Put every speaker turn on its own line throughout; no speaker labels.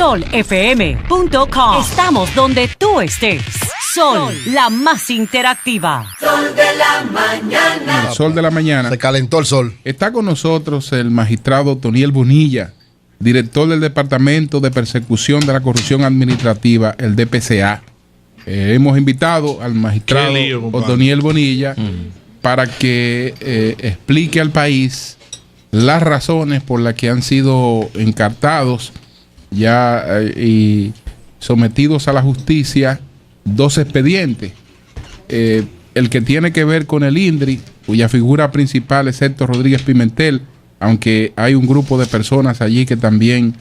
solfm.com. Estamos donde tú estés. Sol, la más interactiva.
Sol de la mañana.
El Sol de la mañana.
Se calentó el sol.
Está con nosotros el magistrado Otoniel Bonilla, director del Departamento de Persecución de la Corrupción Administrativa, el DPCA. Hemos invitado al magistrado Otoniel Bonilla para que explique al país las razones por las que han sido encartados ya y sometidos a la justicia 2 expedientes. El que tiene que ver con el INDRI, cuya figura principal es Héctor Rodríguez Pimentel, aunque hay un grupo de personas allí que también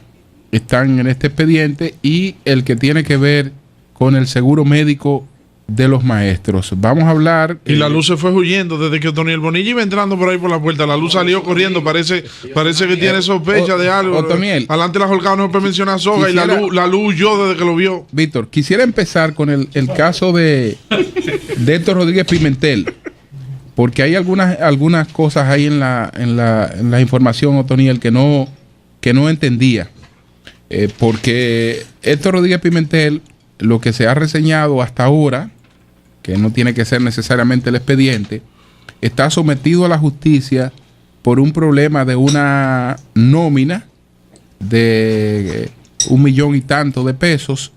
están en este expediente, y el que tiene que ver con el seguro médico de los maestros. Vamos a hablar.
Y la luz se fue huyendo desde que Otoniel Bonilla iba entrando por ahí por la puerta. La luz salió corriendo. Parece que tiene sospecha de algo.
Otoniel,
adelante la Jolcado no puede mencionar soga, y la luz huyó desde que lo vio.
Víctor, quisiera empezar con el caso de Héctor Rodríguez Pimentel, porque hay algunas cosas ahí en la información, Otoniel, que no entendía. Porque Héctor Rodríguez Pimentel, lo que se ha reseñado hasta ahora, que no tiene que ser necesariamente el expediente, está sometido a la justicia por un problema de una nómina de 1 millón y tanto de pesos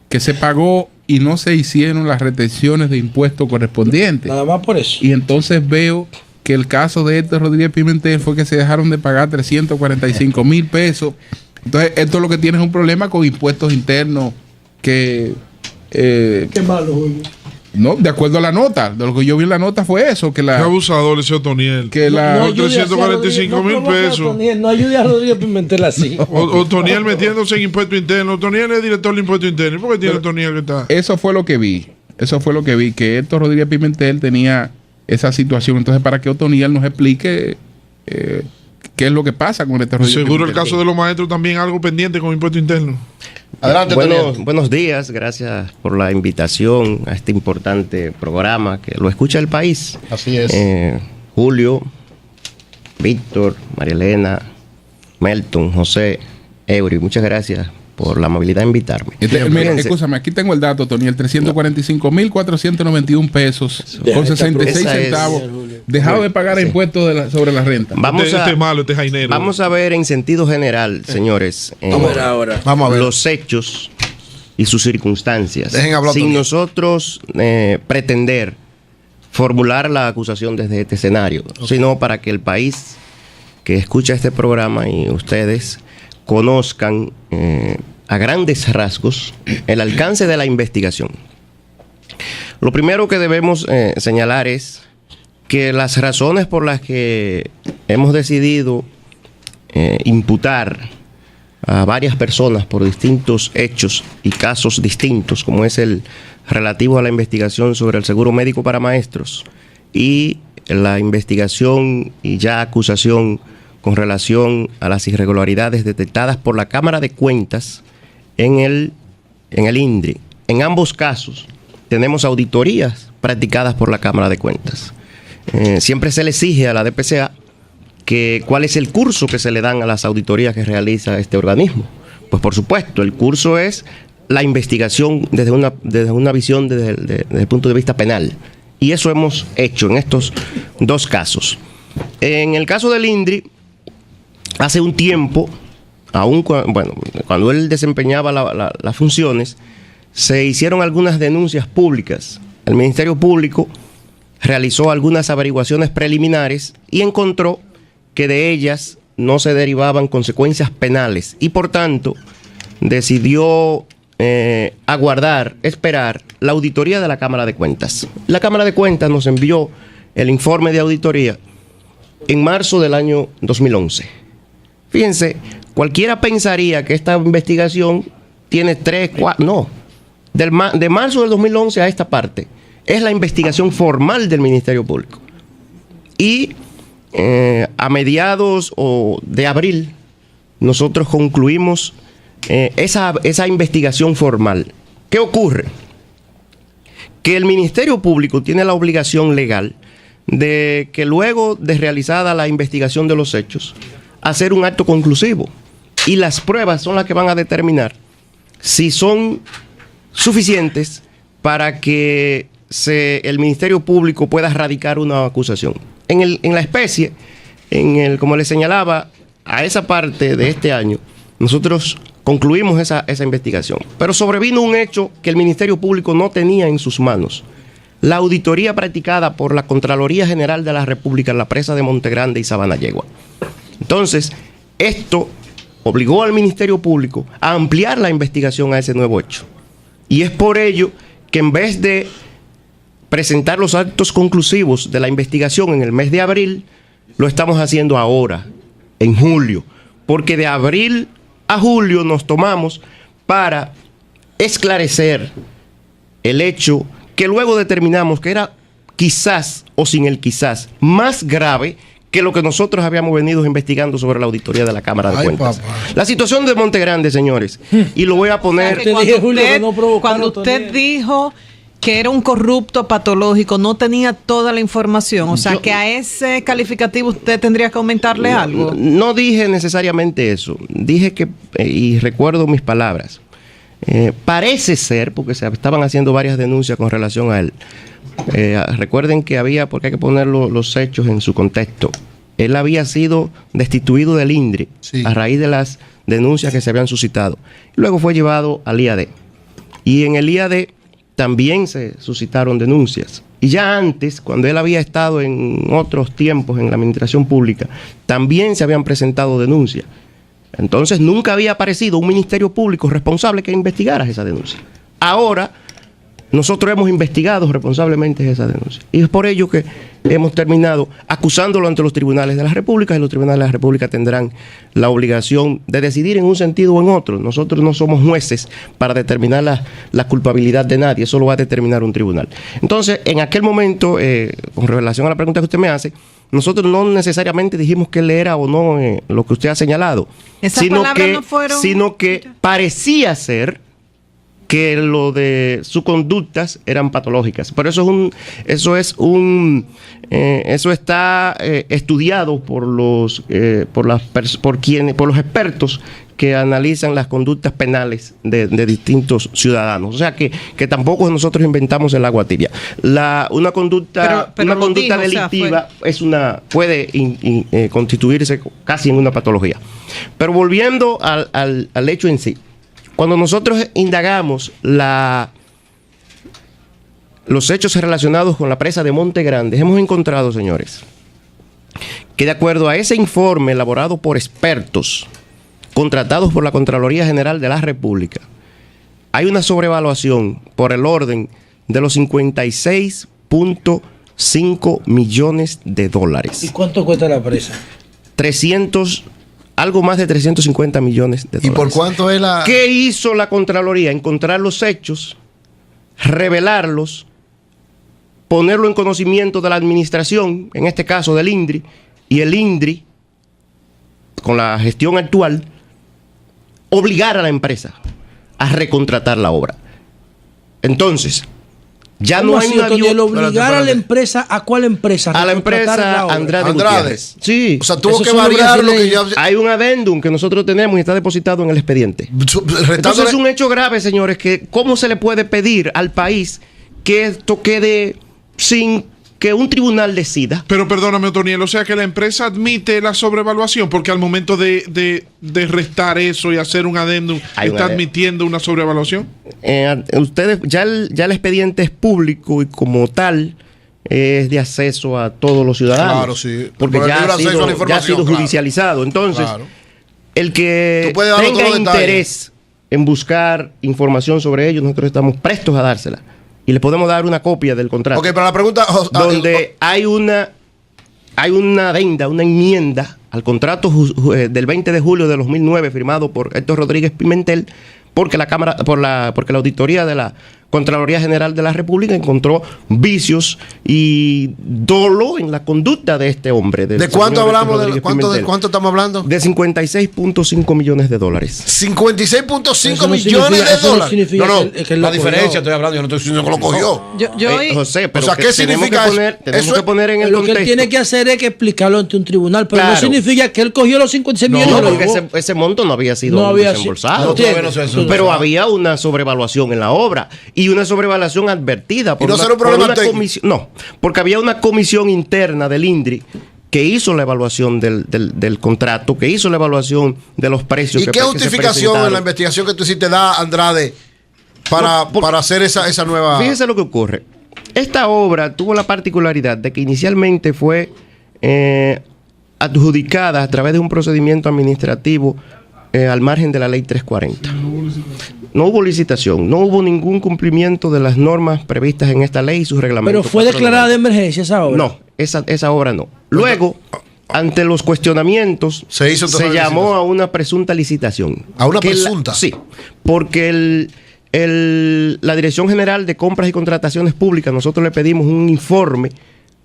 que se pagó y no se hicieron las retenciones de impuestos correspondientes.
Nada más por eso.
Y entonces veo que el caso de Héctor Rodríguez Pimentel fue que se dejaron de pagar 345,000 pesos. Entonces, esto lo que tiene es un problema con impuestos internos que...
Qué malo, Julio.
No, de acuerdo a la nota, de lo que yo vi en la nota fue eso, que la...
Qué abusador ese Otoniel.
Que la...
345,000 pesos.
No ayude a Rodríguez Pimentel así.
Otoniel metiéndose en impuestos internos. Otoniel es director de impuestos internos. ¿Por qué tiene Otoniel que está?
Eso fue lo que vi, que Héctor Rodríguez Pimentel tenía esa situación. Entonces, para que Otoniel nos explique qué es lo que pasa con Héctor Rodríguez
Seguro
Pimentel.
El caso de los maestros también algo pendiente con impuestos internos.
Adelante,
buenos días, gracias por la invitación a este importante programa que lo escucha el país.
Así es.
Julio, Víctor, María Elena, Melton, José, Eury, muchas gracias por la amabilidad de invitarme.
Escúchame, aquí tengo el dato, Tony, el 345,491 pesos con 66 centavos dejado de pagar impuestos sobre la renta.
Vamos a ver en sentido general, señores,
Vamos a ver
los hechos y sus circunstancias,
hablar,
sin
Tony.
nosotros pretender formular la acusación desde este escenario, sino para que el país que escucha este programa y ustedes conozcan a grandes rasgos el alcance de la investigación. Lo primero que debemos señalar es que las razones por las que hemos decidido imputar a varias personas por distintos hechos y casos distintos, como es el relativo a la investigación sobre el seguro médico para maestros y la investigación y ya acusación con relación a las irregularidades detectadas por la Cámara de Cuentas en el INDRI. En ambos casos tenemos auditorías practicadas por la Cámara de Cuentas. Siempre se le exige a la DPCA cuál es el curso que se le dan a las auditorías que realiza este organismo. Pues por supuesto, el curso es la investigación desde una visión desde el punto de vista penal. Y eso hemos hecho en estos 2 casos. En el caso del INDRI, hace un tiempo, cuando él desempeñaba las funciones, se hicieron algunas denuncias públicas. El Ministerio Público realizó algunas averiguaciones preliminares y encontró que de ellas no se derivaban consecuencias penales y por tanto decidió esperar la auditoría de la Cámara de Cuentas. La Cámara de Cuentas nos envió el informe de auditoría en marzo del año 2011. Fíjense, cualquiera pensaría que esta investigación tiene 3, 4... No. De marzo del 2011 a esta parte es la investigación formal del Ministerio Público. Y a mediados de abril nosotros concluimos esa investigación formal. ¿Qué ocurre? Que el Ministerio Público tiene la obligación legal de que luego de realizada la investigación de los hechos, hacer un acto conclusivo. Y las pruebas son las que van a determinar si son suficientes para que el Ministerio Público pueda radicar una acusación. En la especie, como les señalaba, a esa parte de este año, nosotros concluimos esa investigación. Pero sobrevino un hecho que el Ministerio Público no tenía en sus manos. La auditoría practicada por la Contraloría General de la República en la presa de Montegrande y Sabana Yegua. Entonces, esto obligó al Ministerio Público a ampliar la investigación a ese nuevo hecho. Y es por ello que en vez de presentar los actos conclusivos de la investigación en el mes de abril, lo estamos haciendo ahora, en julio. Porque de abril a julio nos tomamos para esclarecer el hecho que luego determinamos que era quizás, o sin el quizás, más grave que lo que nosotros habíamos venido investigando sobre la auditoría de la Cámara de Cuentas. Papá. La situación de Montegrande, señores, y lo voy a poner...
Cuando usted dijo que era un corrupto patológico, no tenía toda la información, o sea, que a ese calificativo usted tendría que aumentarle algo.
No dije necesariamente eso, dije que, y recuerdo mis palabras, parece ser, porque se estaban haciendo varias denuncias con relación a él. Recuerden que porque hay que poner los hechos en su contexto. Él había sido destituido del INDRI a raíz de las denuncias que se habían suscitado. Luego fue llevado al IAD. Y en el IAD también se suscitaron denuncias. Y ya antes, cuando él había estado en otros tiempos en la administración pública, también se habían presentado denuncias. Entonces nunca había aparecido un ministerio público responsable que investigara esa denuncia. Ahora nosotros hemos investigado responsablemente esa denuncia. Y es por ello que hemos terminado acusándolo ante los tribunales de la República, y los tribunales de la República tendrán la obligación de decidir en un sentido o en otro. Nosotros no somos jueces para determinar la culpabilidad de nadie, eso lo va a determinar un tribunal. Entonces, en aquel momento, con relación a la pregunta que usted me hace, nosotros no necesariamente dijimos que él era o no lo que usted ha señalado, sino que parecía ser que lo de sus conductas eran patológicas. Pero eso está estudiado por los expertos que analizan las conductas penales de distintos ciudadanos. O sea que tampoco nosotros inventamos el agua tibia. Una conducta delictiva puede constituirse casi en una patología. Pero volviendo al hecho en sí. Cuando nosotros indagamos los hechos relacionados con la presa de Montegrande, hemos encontrado, señores, que de acuerdo a ese informe elaborado por expertos contratados por la Contraloría General de la República, hay una sobrevaluación por el orden de los 56.5 millones de dólares.
¿Y cuánto cuesta la presa?
Algo más de 350 millones de dólares.
¿Y por cuánto es la...?
¿Qué hizo la Contraloría? Encontrar los hechos, revelarlos, ponerlo en conocimiento de la administración, en este caso del INDRI, y el INDRI, con la gestión actual, obligar a la empresa a recontratar la obra. Entonces, ya no hay una
obligar a la empresa, ¿a cuál empresa?
A la empresa Andrade. Sí.
O sea, tuvo que variar lo que ya...
Hay un adendum que nosotros tenemos y está depositado en el expediente. Entonces es un hecho grave, señores, que ¿cómo se le puede pedir al país que esto quede sin que un tribunal decida?
Pero perdóname, Otoniel, o sea que la empresa admite la sobrevaluación, porque al momento de restar eso y hacer un adendum, ¿está admitiendo una sobrevaluación?
Ustedes, ya el expediente es público y como tal es de acceso a todos los ciudadanos.
Claro, sí.
Porque ya ha sido judicializado. Entonces, el que tenga interés en buscar información sobre ello, nosotros estamos prestos a dársela. Y le podemos dar una copia del contrato.
Ok, pero la pregunta...
donde hay una adenda, una enmienda al contrato del 20 de julio de 2009 firmado por Héctor Rodríguez Pimentel, porque la auditoría de la Contraloría General de la República encontró vicios y dolo en la conducta de este hombre.
¿De cuánto hablamos? ¿De cuánto estamos hablando?
De 56.5 millones de dólares.
56.5 millones de dólares. No, la diferencia estoy hablando, yo no estoy diciendo que lo cogió.
José, pero
o sea, ¿qué significa eso?
Tenemos que poner en el
lo
contexto.
Que él tiene que hacer es que explicarlo ante un tribunal, pero
Claro.
no significa que él cogió los 56 millones.
No, porque ese monto no había sido desembolsado. Pero había una sobrevaluación en la obra y una sobrevaluación advertida por una comisión. No, porque había una comisión interna del INDRI que hizo la evaluación del contrato, que hizo la evaluación de los precios.
¿Y qué justificación en la investigación que tú hiciste da Andrade para hacer esa nueva?
Fíjese lo que ocurre. Esta obra tuvo la particularidad de que inicialmente fue adjudicada a través de un procedimiento administrativo al margen de la ley 340. No hubo licitación, no hubo ningún cumplimiento de las normas previstas en esta ley y sus reglamentos.
¿Pero fue declarada de emergencia esa obra?
No, esa obra no. Luego, ante los cuestionamientos, se llamó a una presunta licitación.
¿A una presunta?
Sí, porque la Dirección General de Compras y Contrataciones Públicas, nosotros le pedimos un informe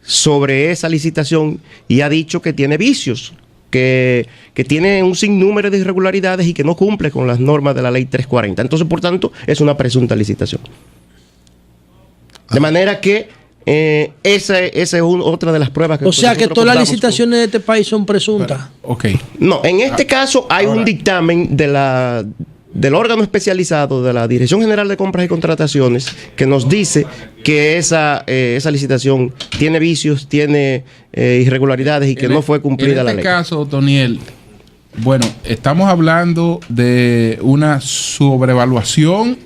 sobre esa licitación y ha dicho que tiene vicios, que tiene un sinnúmero de irregularidades y que no cumple con las normas de la ley 340. Entonces, por tanto, es una presunta licitación. De manera que esa es otra de las pruebas que...
O sea, que todas las licitaciones de este país son presuntas.
No, en este caso hay un dictamen del órgano especializado de la Dirección General de Compras y Contrataciones que nos dice que esa licitación tiene vicios, tiene irregularidades y que no fue cumplida la ley.
En este caso, Toniel, bueno, estamos hablando de una sobrevaluación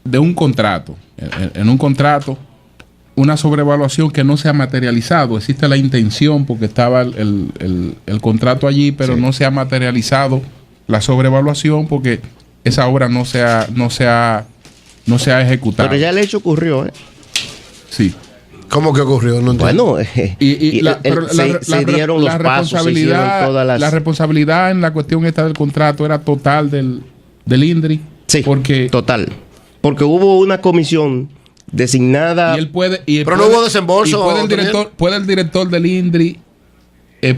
de un contrato. En un contrato, una sobrevaluación que no se ha materializado. Existe la intención porque estaba el contrato allí, pero no se ha materializado la sobrevaluación porque esa obra no se ha ejecutado.
Pero ya el hecho ocurrió,
Sí.
¿Cómo que ocurrió? No
bueno,
se
dieron los pasos, se hicieron todas las...
La responsabilidad en la cuestión esta del contrato era total del INDRI.
Sí, total. Porque hubo una comisión designada...
Pero no hubo desembolso.
¿Puede el director del INDRI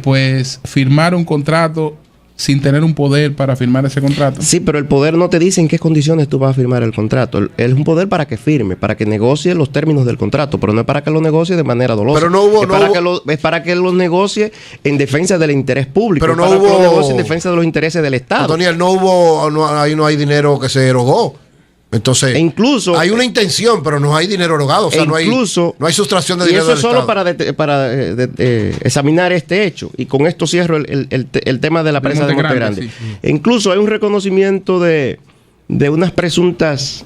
pues firmar un contrato sin tener un poder para firmar ese contrato?
Sí, pero el poder no te dice en qué condiciones tú vas a firmar el contrato. Es un poder para que firme, para que negocie los términos del contrato, pero no es para que lo negocie de manera dolosa.
Pero no hubo...
Es para que lo negocie en defensa del interés público.
Pero no
para
hubo...
que lo negocie en defensa de los intereses del Estado.
Antoniel, ahí no hay dinero que se erogó. Entonces,
incluso
hay una intención, pero no hay dinero erogado. O sea, no hay sustracción de dinero del Estado.
Y eso solo para examinar este hecho. Y con esto cierro el tema de la presa de Montegrande. Sí. E incluso hay un reconocimiento de unas presuntas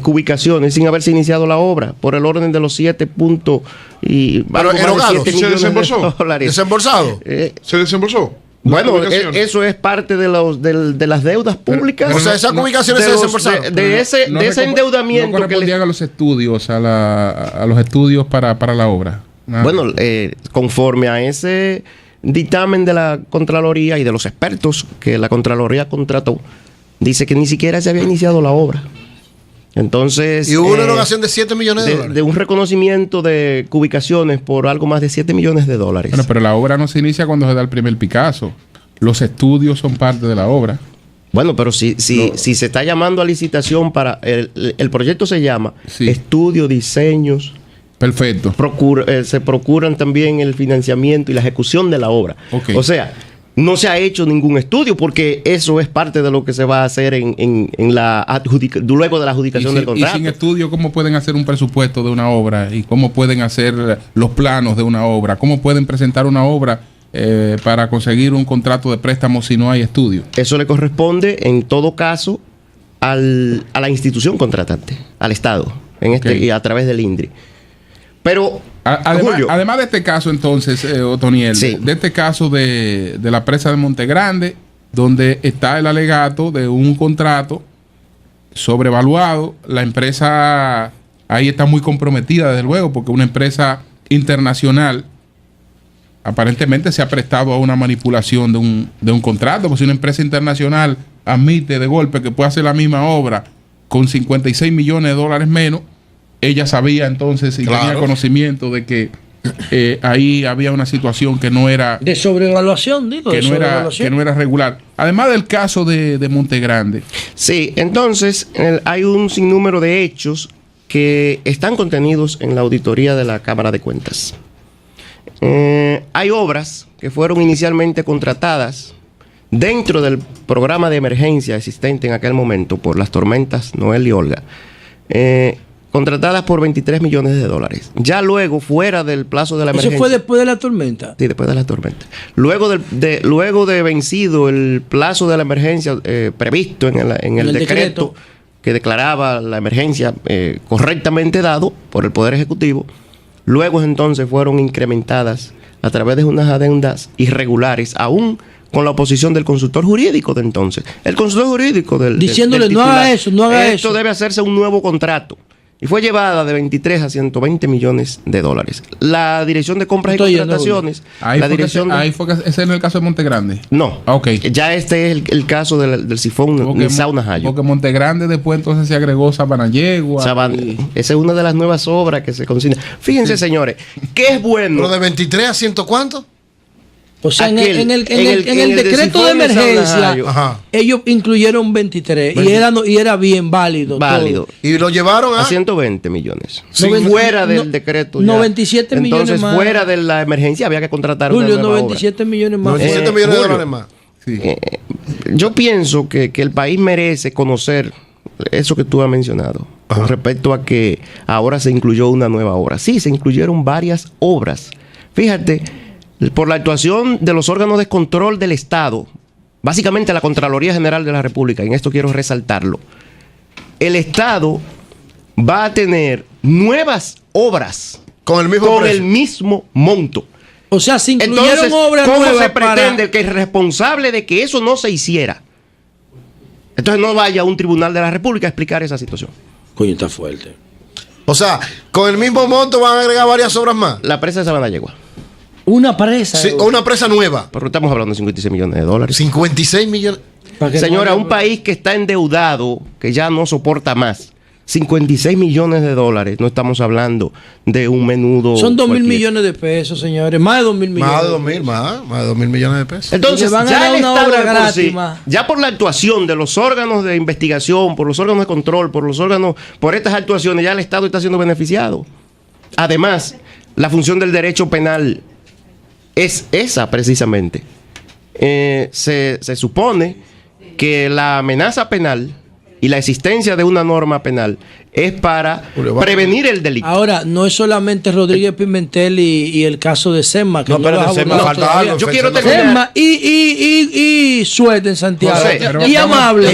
cubicaciones sin haberse iniciado la obra por el orden de los 7 puntos y
pero erogado,
¿se desembolsó?
¿Desembolsado?
¿Se desembolsó?
Bueno, eso es parte de las deudas públicas.
Pero o sea, esas comunicaciones se desembolsaron.
De ese endeudamiento.
No correspondían a los estudios, a los estudios para la obra.
Bueno, conforme a ese dictamen de la Contraloría y de los expertos que la Contraloría contrató, dice que ni siquiera se había iniciado la obra. Entonces...
Y hubo una erogación de 7 millones de dólares.
De un reconocimiento de cubicaciones por algo más de 7 millones de dólares.
Bueno, pero la obra no se inicia cuando se da el primer Picasso. Los estudios son parte de la obra.
Bueno, pero si se está llamando a licitación para... El proyecto se llama Estudio, Diseños...
Perfecto.
Se procuran también el financiamiento y la ejecución de la obra.
Okay.
O sea... No se ha hecho ningún estudio porque eso es parte de lo que se va a hacer luego de la adjudicación del contrato.
Y sin estudio, ¿cómo pueden hacer un presupuesto de una obra? ¿Y cómo pueden hacer los planos de una obra? ¿Cómo pueden presentar una obra para conseguir un contrato de préstamo si no hay estudio?
Eso le corresponde, en todo caso, a la institución contratante, al Estado, y a través del INDRI. Pero...
Además de este caso, entonces, Otoniel, de este caso de la presa de Montegrande, donde está el alegato de un contrato sobrevaluado, la empresa ahí está muy comprometida, desde luego, porque una empresa internacional aparentemente se ha prestado a una manipulación de un contrato, porque si una empresa internacional admite de golpe que puede hacer la misma obra con 56 millones de dólares menos. Ella sabía entonces y tenía conocimiento de que ahí había una situación que no era
de sobrevaluación, digo,
que no era regular. Además del caso de Montegrande.
Sí, entonces hay un sinnúmero de hechos que están contenidos en la auditoría de la Cámara de Cuentas. Hay obras que fueron inicialmente contratadas dentro del programa de emergencia existente en aquel momento por las tormentas Noel y Olga, contratadas por 23 millones de dólares. Ya luego, fuera del plazo de la emergencia.
¿Eso fue después de la tormenta?
Sí, después de la tormenta. Luego de vencido el plazo de la emergencia previsto en el decreto que declaraba la emergencia correctamente dado por el Poder Ejecutivo, luego entonces fueron incrementadas a través de unas adeudas irregulares, aún con la oposición del consultor jurídico de entonces. El consultor jurídico
diciéndole,
del
no haga eso, no haga eso.
Esto debe hacerse un nuevo contrato. Y fue llevada de 23 a 120 millones de dólares. La Dirección de Compras y Contrataciones.
Ahí fue que ese no es el caso de Montegrande.
No.
Okay.
Ya este es el caso del sifón Nizao Najayo.
Porque Montegrande después entonces se agregó Sabanayegua.
Esa es una de las nuevas obras que se consigna. Fíjense, señores, ¿qué es bueno?
¿Pero de 23 a 100 cuánto?
O sea, en el decreto de emergencia, ellos incluyeron 23 y era bien válido.
Válido.
Y lo llevaron a
120 millones. Fuera del decreto.
97 millones más.
Entonces, fuera de la emergencia había que contratar
Julio, 97 millones más.
97 millones de dólares más.
Sí.
Yo pienso que el país merece conocer eso que tú has mencionado. Con respecto a que ahora se incluyó una nueva obra. Sí, se incluyeron varias obras. Fíjate, por la actuación de los órganos de control del Estado, básicamente la Contraloría General de la República, y en esto quiero resaltarlo, el Estado va a tener nuevas obras
con el mismo
monto.
O sea, se incluyeron
entonces,
obras
¿cómo
nuevas
se pretende que el responsable de que eso no se hiciera, entonces no vaya a un tribunal de la República a explicar esa situación?
Coño, está fuerte.
O sea, con el mismo monto van a agregar varias obras más.
La presa de Sabanayegua.
Una presa.
Sí, una presa nueva.
Pero estamos hablando de 56 millones de dólares.
56 millones.
Señora, un país que está endeudado, que ya no soporta más. 56 millones de dólares. No estamos hablando de un menudo.
Son 2.000 millones de pesos, señores. Más de 2.000 millones.
Más de 2.000 millones de pesos.
Entonces,
van a
ya
dar
el
una
Estado
obra
de por
gratis,
sí, ya por la actuación de los órganos de investigación, por los órganos de control, por estas actuaciones, ya el Estado está siendo beneficiado. Además, la función del derecho penal es esa precisamente. Se supone que la amenaza penal y la existencia de una norma penal es para prevenir el delito.
Ahora, no es solamente Rodríguez Pimentel y el caso de Semma. Que
no, pero de Semma falta algo.
Yo quiero terminar.
Semma y Suerte en Santiago. Y Amable.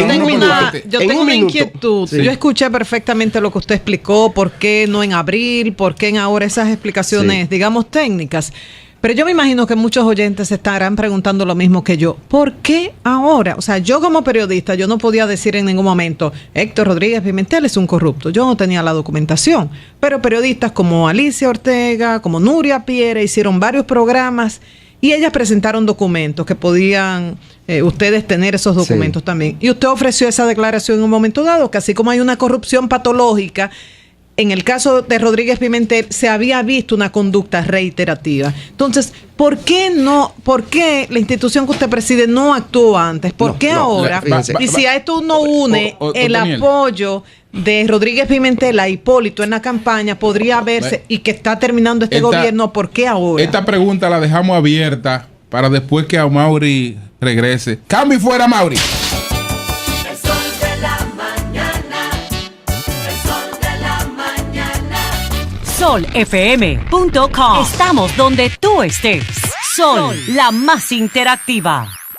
Yo tengo una inquietud. Sí. Yo escuché perfectamente lo que usted explicó, por qué no en abril, por qué en ahora, esas explicaciones, digamos, técnicas. Pero yo me imagino que muchos oyentes estarán preguntando lo mismo que yo. ¿Por qué ahora? O sea, yo como periodista, yo no podía decir en ningún momento, Héctor Rodríguez Pimentel es un corrupto. Yo no tenía la documentación. Pero periodistas como Alicia Ortega, como Nuria Piera, hicieron varios programas y ellas presentaron documentos que podían ustedes tener esos documentos también. Y usted ofreció esa declaración en un momento dado, que así como hay una corrupción patológica, en el caso de Rodríguez Pimentel se había visto una conducta reiterativa. Entonces, ¿por qué la institución que usted preside no actuó antes? ¿Por qué ahora? Y si a esto uno une el apoyo de Rodríguez Pimentel a Hipólito en la campaña, podría verse, y que está terminando este gobierno, ¿por qué ahora?
Esta pregunta la dejamos abierta para después que Amaury regrese. Cambio y fuera, Amaury.
solfm.com. Estamos donde tú estés. Sol, la más interactiva.